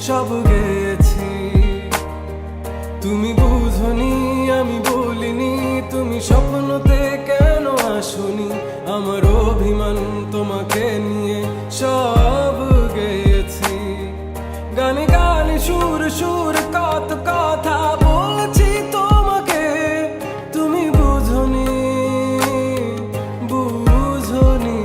সব গেয়েছি। তুমি বুঝনি আমি বলিনি, তুমি স্বপ্নতে কেন আসনি, আমার অভিমান তোমাকে নিয়ে সব গেয়েছি। গানে গানে সুর সুর কত কথা বলছি তোমাকে, তুমি বুঝনি বুঝনি।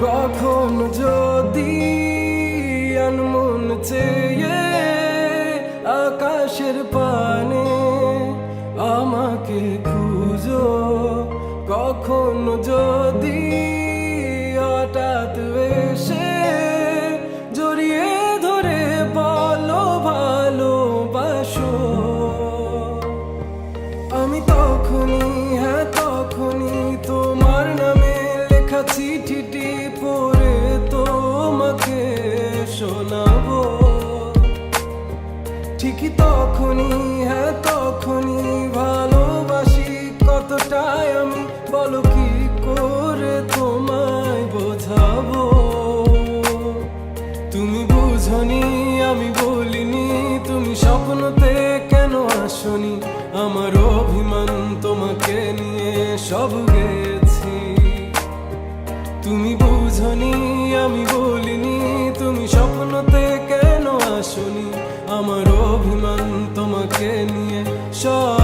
কখনো যদি আনমন চেয়ে আকাশের পানে আমাকে খুঁজো, কখনো যদি হঠাৎ এসে জড়িয়ে ধরে বলো ভালোবাসো, আমি তখনই হ্যাঁ তখনই তোমার নামে লেখা চিঠিটি পড়ে তোমাকে শোনাবো। ঠিকই তখনই হ্যাঁ তখনই ভালোবাসি কতটাই আমি, বলো কি করে তোমায় বোঝাবো। তুমি বুঝনি আমি বলিনি, তুমি স্বপ্নতে কেন আসনি, আমার অভিমান তোমাকে নিয়ে সব গেছি। তুমি বুঝনি আমি বলিনি, তুমি স্বপ্নতে কেন আসনি, আমার অভিমান তোমাকে নিয়ে সব